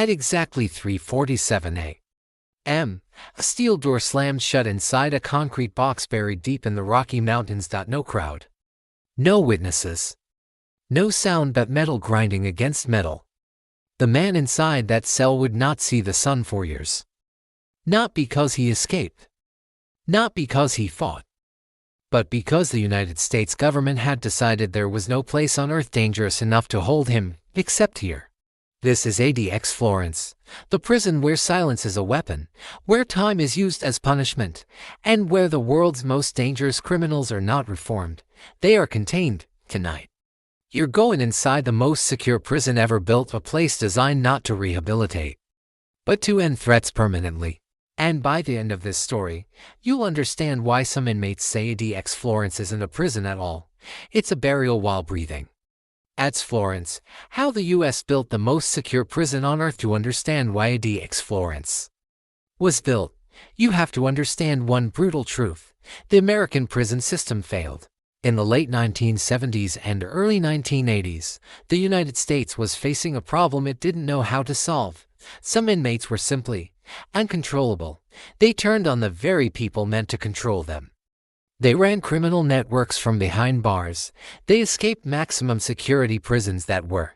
At exactly 3:47 a.m., a steel door slammed shut inside a concrete box buried deep in the Rocky Mountains. No crowd. No witnesses. No sound but metal grinding against metal. The man inside that cell would not see the sun for years. Not because he escaped. Not because he fought. But because the United States government had decided there was no place on Earth dangerous enough to hold him, except here. This is ADX Florence, the prison where silence is a weapon, where time is used as punishment, and where the world's most dangerous criminals are not reformed. They are contained, tonight. You're going inside the most secure prison ever built, a place designed not to rehabilitate, but to end threats permanently. And by the end of this story, you'll understand why some inmates say ADX Florence isn't a prison at all. It's a burial while breathing. ADX Florence, how the U.S. built the most secure prison on Earth. To understand why ADX Florence was built, you have to understand one brutal truth. The American prison system failed. In the late 1970s and early 1980s, the United States was facing a problem it didn't know how to solve. Some inmates were simply uncontrollable. They turned on the very people meant to control them. They ran criminal networks from behind bars. They escaped maximum security prisons that were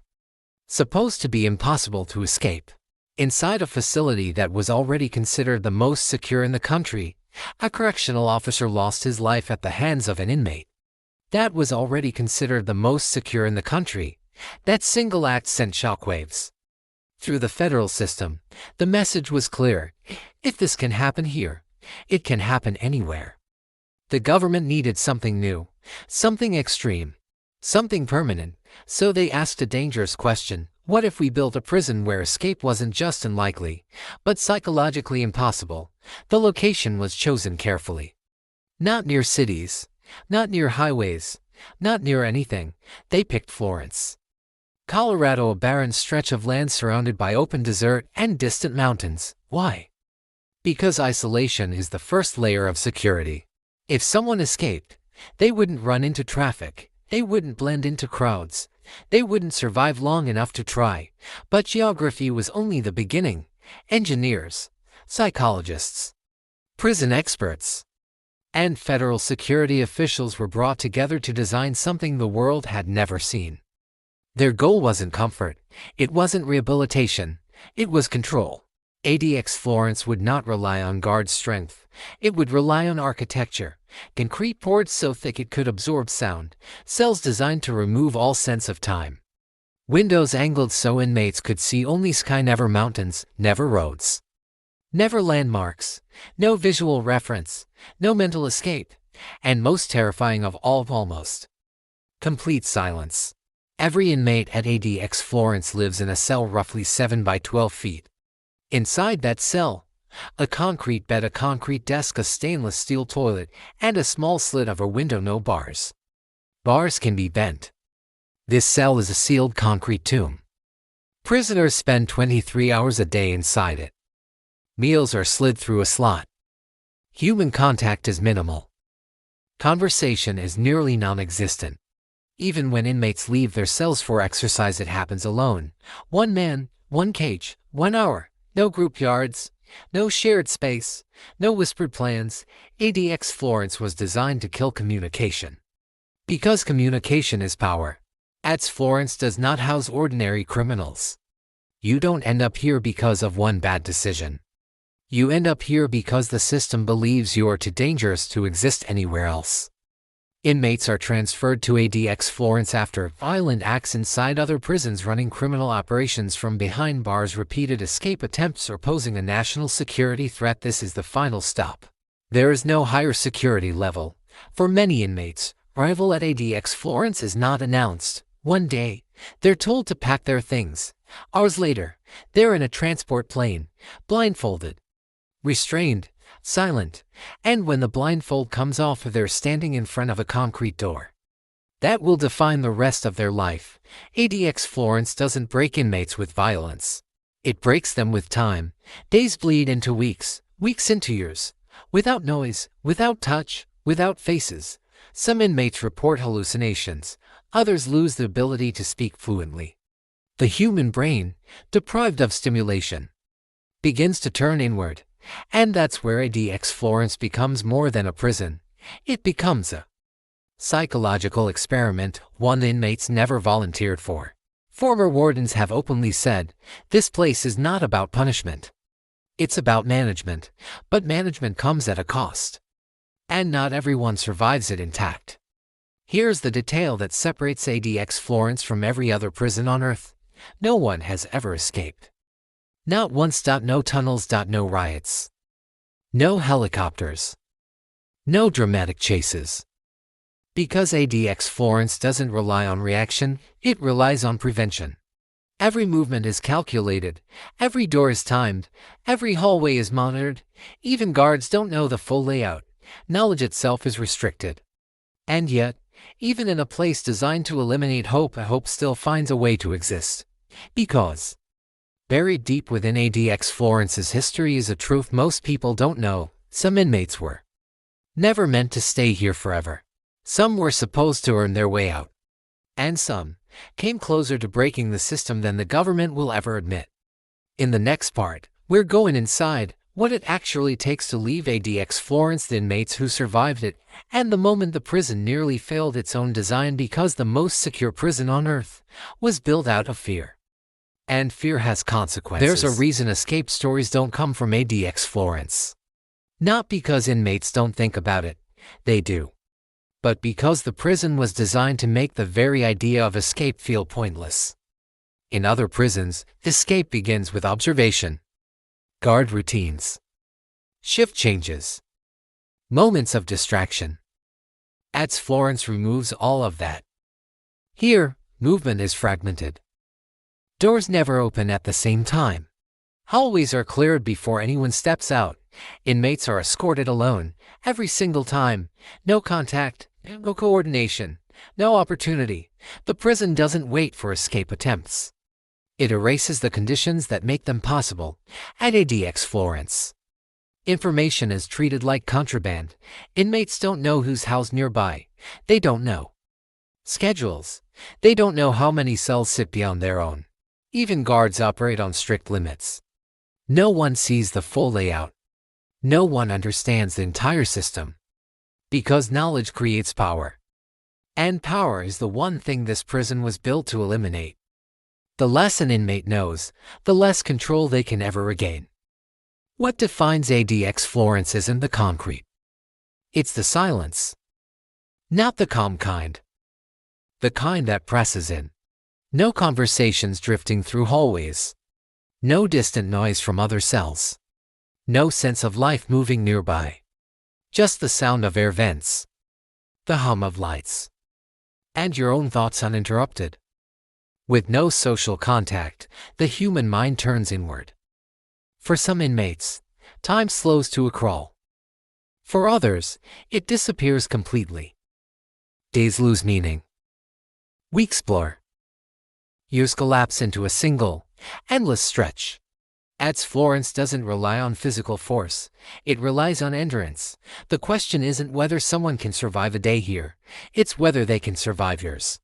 supposed to be impossible to escape. Inside a facility that was already considered the most secure in the country, a correctional officer lost his life at the hands of an inmate that was already considered the most secure in the country. That single act sent shockwaves through the federal system. The message was clear: if this can happen here, it can happen anywhere. The government needed something new, something extreme, something permanent, so they asked a dangerous question: what if we built a prison where escape wasn't just unlikely, but psychologically impossible? The location was chosen carefully. Not near cities, not near highways, not near anything. They picked Florence, Colorado, a barren stretch of land surrounded by open desert and distant mountains. Why? Because isolation is the first layer of security. If someone escaped, they wouldn't run into traffic, they wouldn't blend into crowds, they wouldn't survive long enough to try. But geography was only the beginning. Engineers, psychologists, prison experts, and federal security officials were brought together to design something the world had never seen. Their goal wasn't comfort, it wasn't rehabilitation, it was control. ADX Florence would not rely on guard strength, it would rely on architecture. Concrete poured so thick it could absorb sound, cells designed to remove all sense of time. Windows angled so inmates could see only sky, never mountains, never roads, never landmarks, no visual reference, no mental escape, and most terrifying of all, almost complete silence. Every inmate at ADX Florence lives in a cell roughly 7 by 12 feet. Inside that cell, a concrete bed, a concrete desk, a stainless steel toilet, and a small slit of a window. No bars. Bars can be bent. This cell is a sealed concrete tomb. Prisoners spend 23 hours a day inside it. Meals are slid through a slot. Human contact is minimal. Conversation is nearly non-existent. Even when inmates leave their cells for exercise, it happens alone. One man, one cage, 1 hour. No group yards, no shared space, no whispered plans. ADX Florence was designed to kill communication. Because communication is power. ADX Florence does not house ordinary criminals. You don't end up here because of one bad decision. You end up here because the system believes you are too dangerous to exist anywhere else. Inmates are transferred to ADX Florence after violent acts inside other prisons, running criminal operations from behind bars, repeated escape attempts, or posing a national security threat. This is the final stop. There is no higher security level. For many inmates, arrival at ADX Florence is not announced. One day, they're told to pack their things. Hours later, they're in a transport plane, blindfolded, restrained, silent, and when the blindfold comes off, they're standing in front of a concrete door. That will define the rest of their life. ADX Florence doesn't break inmates with violence. It breaks them with time. Days bleed into weeks, weeks into years. Without noise, without touch, without faces. Some inmates report hallucinations. Others lose the ability to speak fluently. The human brain, deprived of stimulation, begins to turn inward, and that's where ADX Florence becomes more than a prison. It becomes a psychological experiment, one inmates never volunteered for. Former wardens have openly said, this place is not about punishment. It's about management, but management comes at a cost. And not everyone survives it intact. Here's the detail that separates ADX Florence from every other prison on Earth. No one has ever escaped. Not once. No tunnels. No riots. No helicopters. No dramatic chases. Because ADX Florence doesn't rely on reaction, it relies on prevention. Every movement is calculated, every door is timed, every hallway is monitored, even guards don't know the full layout. Knowledge itself is restricted. And yet, even in a place designed to eliminate hope, a hope still finds a way to exist. Because buried deep within ADX Florence's history is a truth most people don't know. Some inmates were never meant to stay here forever. Some were supposed to earn their way out. And some came closer to breaking the system than the government will ever admit. In the next part, we're going inside what it actually takes to leave ADX Florence, the inmates who survived it, and the moment the prison nearly failed its own design because the most secure prison on Earth was built out of fear. And fear has consequences. There's a reason escape stories don't come from ADX Florence. Not because inmates don't think about it, they do. But because the prison was designed to make the very idea of escape feel pointless. In other prisons, escape begins with observation, guard routines, shift changes, moments of distraction. ADX Florence removes all of that. Here, movement is fragmented. Doors never open at the same time. Hallways are cleared before anyone steps out. Inmates are escorted alone, every single time. No contact, no coordination, no opportunity. The prison doesn't wait for escape attempts. It erases the conditions that make them possible. At ADX Florence, information is treated like contraband. Inmates don't know who's housed nearby. They don't know schedules. They don't know how many cells sit beyond their own. Even guards operate on strict limits. No one sees the full layout. No one understands the entire system. Because knowledge creates power. And power is the one thing this prison was built to eliminate. The less an inmate knows, the less control they can ever regain. What defines ADX Florence isn't the concrete. It's the silence. Not the calm kind. The kind that presses in. No conversations drifting through hallways. No distant noise from other cells. No sense of life moving nearby. Just the sound of air vents. The hum of lights. And your own thoughts uninterrupted. With no social contact, the human mind turns inward. For some inmates, time slows to a crawl. For others, it disappears completely. Days lose meaning. Weeks blur. Years collapse into a single, endless stretch. ADX Florence doesn't rely on physical force, it relies on endurance. The question isn't whether someone can survive a day here, it's whether they can survive years.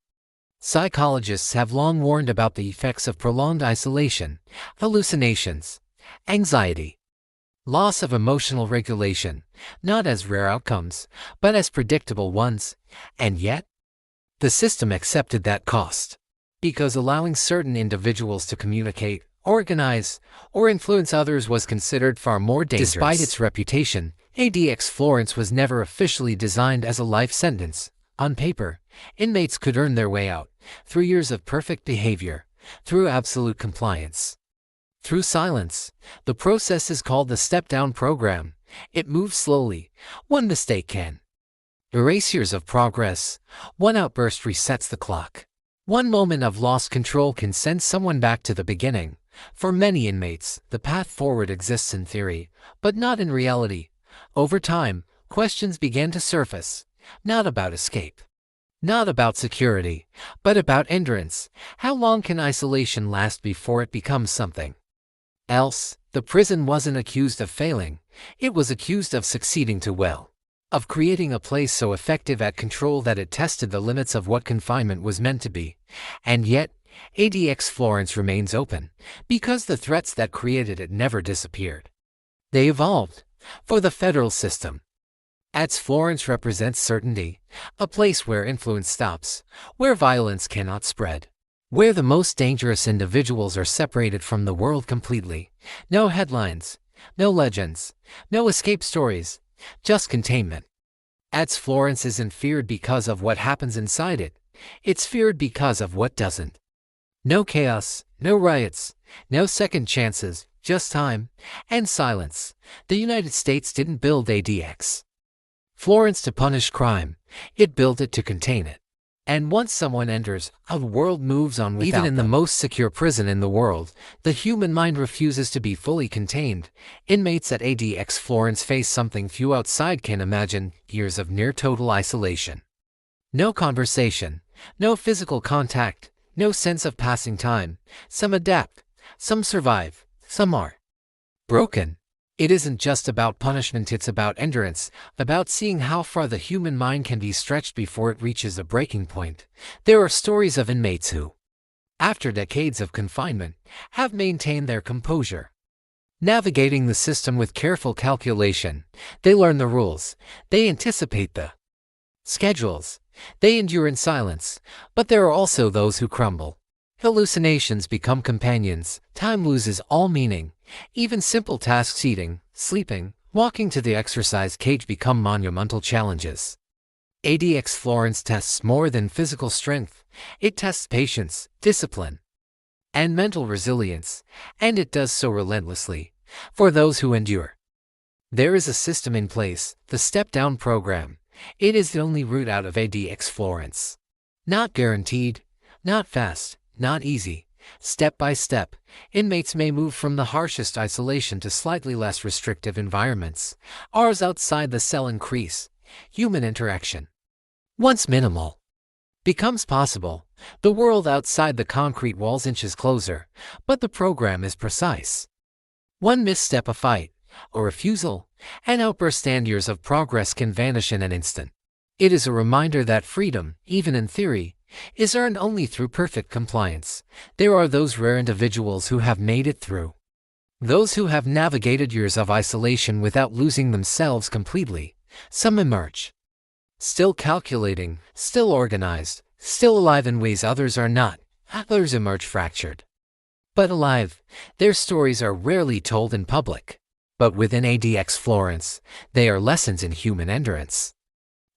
Psychologists have long warned about the effects of prolonged isolation, hallucinations, anxiety, loss of emotional regulation, not as rare outcomes, but as predictable ones, and yet, the system accepted that cost. Because allowing certain individuals to communicate, organize, or influence others was considered far more dangerous. Despite its reputation, ADX Florence was never officially designed as a life sentence. On paper, inmates could earn their way out, through years of perfect behavior, through absolute compliance, through silence. The process is called the step-down program. It moves slowly. One mistake can erase years of progress. One outburst resets the clock. One moment of lost control can send someone back to the beginning. For many inmates, the path forward exists in theory, but not in reality. Over time, questions began to surface, not about escape, not about security, but about endurance. How long can isolation last before it becomes something else? The prison wasn't accused of failing, it was accused of succeeding too well. Of creating a place so effective at control that it tested the limits of what confinement was meant to be. And yet, ADX Florence remains open because the threats that created it never disappeared. They evolved for the federal system. ADX Florence represents certainty, a place where influence stops, where violence cannot spread, where the most dangerous individuals are separated from the world completely. No headlines, no legends, no escape stories, just containment. ADX Florence isn't feared because of what happens inside it. It's feared because of what doesn't. No chaos, no riots, no second chances, just time and silence. The United States didn't build ADX Florence to punish crime. It built it to contain it. And once someone enters, the world moves on without them. Even in the most secure prison in the world, the human mind refuses to be fully contained. Inmates at ADX Florence face something few outside can imagine: years of near-total isolation. No conversation, no physical contact, no sense of passing time. Some adapt, some survive, some are broken. It isn't just about punishment, it's about endurance, about seeing how far the human mind can be stretched before it reaches a breaking point. There are stories of inmates who, after decades of confinement, have maintained their composure. Navigating the system with careful calculation, they learn the rules, they anticipate the schedules, they endure in silence. But there are also those who crumble. Hallucinations become companions, time loses all meaning. Even simple tasks, eating, sleeping, walking to the exercise cage, become monumental challenges. ADX Florence tests more than physical strength. It tests patience, discipline, and mental resilience, and it does so relentlessly for those who endure. There is a system in place, the step-down program. It is the only route out of ADX Florence. Not guaranteed, not fast, not easy. Step by step, inmates may move from the harshest isolation to slightly less restrictive environments. Hours outside the cell increase. Human interaction, once minimal, becomes possible. The world outside the concrete walls inches closer, but the program is precise. One misstep, a fight, a refusal, an outburst, and years of progress can vanish in an instant. It is a reminder that freedom, even in theory, is earned only through perfect compliance. There are those rare individuals who have made it through. Those who have navigated years of isolation without losing themselves completely. Some emerge still calculating, still organized, still alive in ways others are not. Others emerge fractured, but alive. Their stories are rarely told in public. But within ADX Florence, they are lessons in human endurance.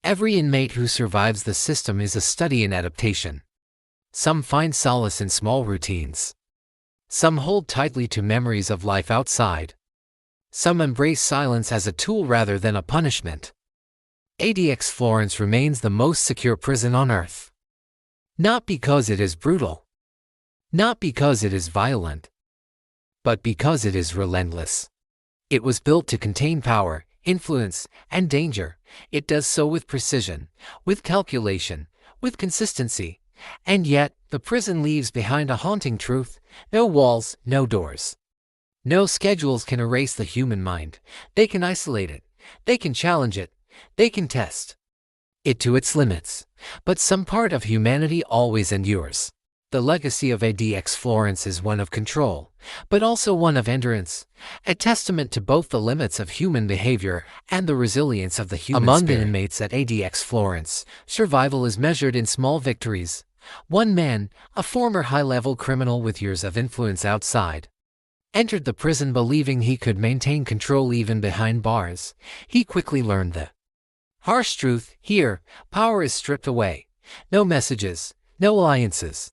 Every inmate who survives the system is a study in adaptation. Some find solace in small routines. Some hold tightly to memories of life outside. Some embrace silence as a tool rather than a punishment. ADX Florence remains the most secure prison on earth. Not because it is brutal, not because it is violent, but because it is relentless. It was built to contain power, influence, and danger. It does so with precision, with calculation, with consistency. And yet, the prison leaves behind a haunting truth: no walls, no doors. No schedules can erase the human mind. They can isolate it, they can challenge it, they can test it to its limits. But some part of humanity always endures. The legacy of ADX Florence is one of control, but also one of endurance, a testament to both the limits of human behavior and the resilience of the human spirit. Among the inmates at ADX Florence, survival is measured in small victories. One man, a former high-level criminal with years of influence outside, entered the prison believing he could maintain control even behind bars. He quickly learned the harsh truth: here, power is stripped away. No messages, no alliances,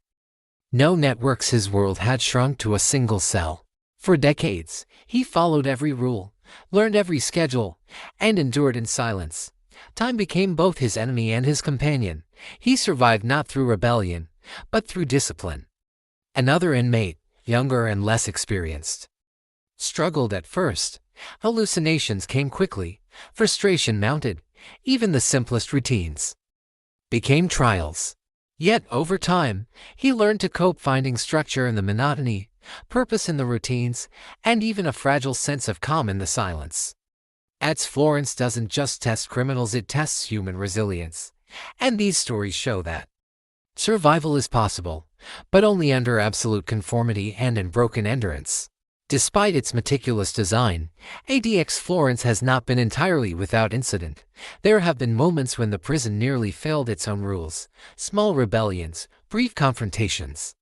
no networks. His world had shrunk to a single cell. For decades, he followed every rule, learned every schedule, and endured in silence. Time became both his enemy and his companion. He survived not through rebellion, but through discipline. Another inmate, younger and less experienced, struggled at first. Hallucinations came quickly, frustration mounted. Even the simplest routines became trials. Yet, over time, he learned to cope, finding structure in the monotony, purpose in the routines, and even a fragile sense of calm in the silence. ADX Florence doesn't just test criminals, it tests human resilience. And these stories show that Survival is possible, but only under absolute conformity and unbroken endurance. Despite its meticulous design, ADX Florence has not been entirely without incident. There have been moments when the prison nearly failed its own rules, small rebellions, brief confrontations,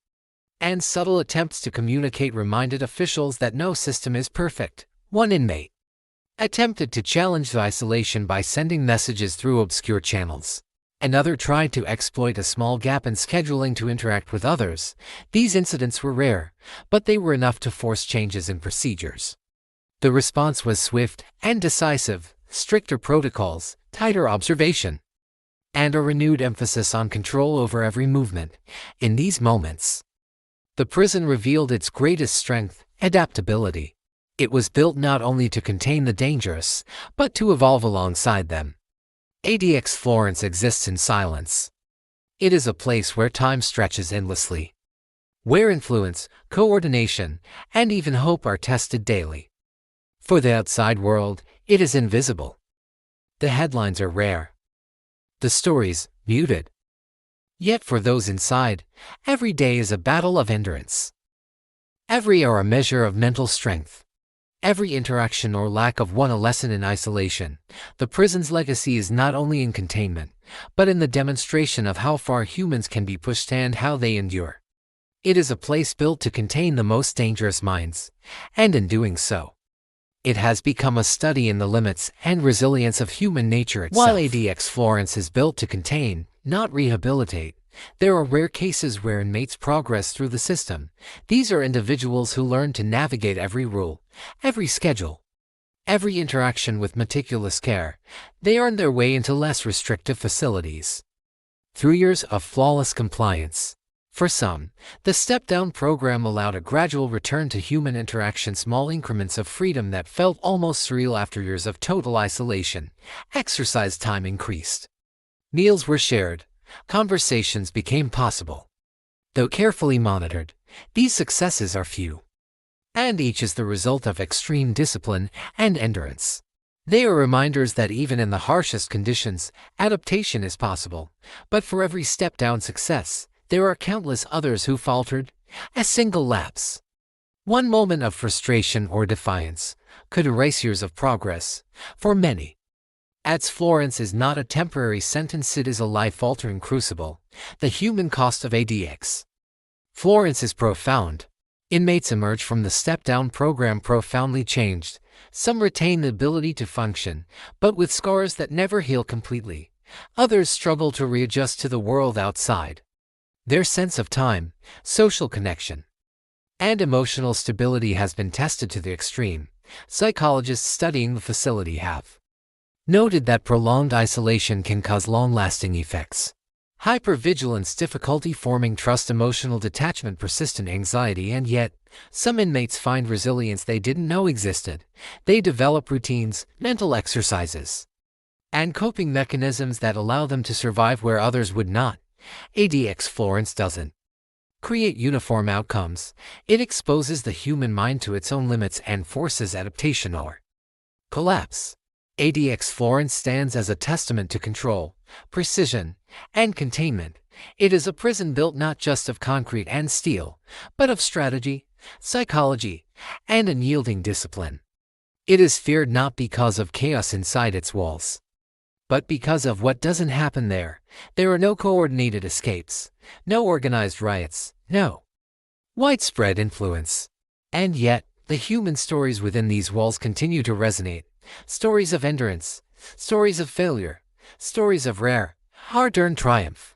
and subtle attempts to communicate reminded officials that no system is perfect. One inmate attempted to challenge the isolation by sending messages through obscure channels. Another tried to exploit a small gap in scheduling to interact with others. These incidents were rare, but they were enough to force changes in procedures. The response was swift and decisive: stricter protocols, tighter observation, and a renewed emphasis on control over every movement. In these moments, the prison revealed its greatest strength: adaptability. It was built not only to contain the dangerous, but to evolve alongside them. ADX Florence exists in silence. It is a place where time stretches endlessly, where influence, coordination, and even hope are tested daily. For the outside world, it is invisible. The headlines are rare, the stories muted. Yet for those inside, every day is a battle of endurance. Every hour a measure of mental strength. Every interaction or lack of one a lesson in isolation. The prison's legacy is not only in containment, but in the demonstration of how far humans can be pushed and how they endure. It is a place built to contain the most dangerous minds, and in doing so, it has become a study in the limits and resilience of human nature itself. While ADX Florence is built to contain, not rehabilitate, there are rare cases where inmates progress through the system. These are individuals who learn to navigate every rule, every schedule, every interaction with meticulous care. They earn their way into less restrictive facilities through years of flawless compliance. For some, the step-down program allowed a gradual return to human interaction, small increments of freedom that felt almost surreal after years of total isolation. Exercise time increased. Meals were shared. Conversations became possible. Though carefully monitored, these successes are few, and each is the result of extreme discipline and endurance. They are reminders that even in the harshest conditions, adaptation is possible. But for every step-down success, there are countless others who faltered. A single lapse, one moment of frustration or defiance, could erase years of progress. For many, ADX Florence is not a temporary sentence, it is a life-altering crucible. The human cost of ADX Florence is profound. Inmates emerge from the step-down program profoundly changed. Some retain the ability to function, but with scars that never heal completely. Others struggle to readjust to the world outside. Their sense of time, social connection, and emotional stability has been tested to the extreme. Psychologists studying the facility have noted that prolonged isolation can cause long-lasting effects. Hypervigilance, difficulty forming trust, emotional detachment, persistent anxiety, and yet, some inmates find resilience they didn't know existed. They develop routines, mental exercises, and coping mechanisms that allow them to survive where others would not. ADX Florence doesn't create uniform outcomes. It exposes the human mind to its own limits and forces adaptation or collapse. ADX Florence stands as a testament to control, precision, and containment. It is a prison built not just of concrete and steel, but of strategy, psychology, and unyielding discipline. It is feared not because of chaos inside its walls, but because of what doesn't happen there. There are no coordinated escapes, no organized riots, no widespread influence. And yet, the human stories within these walls continue to resonate. Stories of endurance, stories of failure, stories of rare, hard-earned triumph.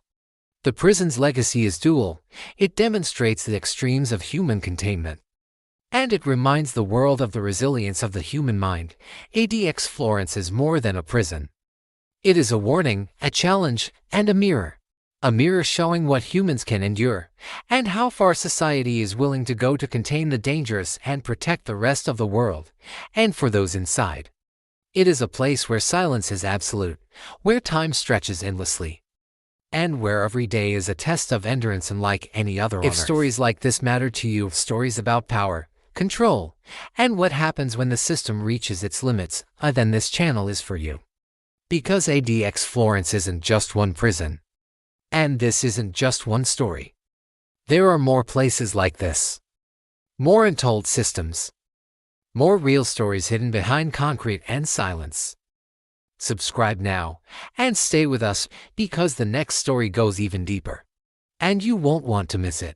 The prison's legacy is dual. It demonstrates the extremes of human containment, and it reminds the world of the resilience of the human mind. ADX Florence is more than a prison. It is a warning, a challenge, and a mirror. A mirror showing what humans can endure, and how far society is willing to go to contain the dangerous and protect the rest of the world. And for those inside, it is a place where silence is absolute, where time stretches endlessly, and where every day is a test of endurance unlike any other on Earth. If stories like this matter to you, stories about power, control, and what happens when the system reaches its limits, then this channel is for you. Because ADX Florence isn't just one prison. And this isn't just one story. There are more places like this. More untold systems. More real stories hidden behind concrete and silence. Subscribe now and stay with us because the next story goes even deeper. And you won't want to miss it.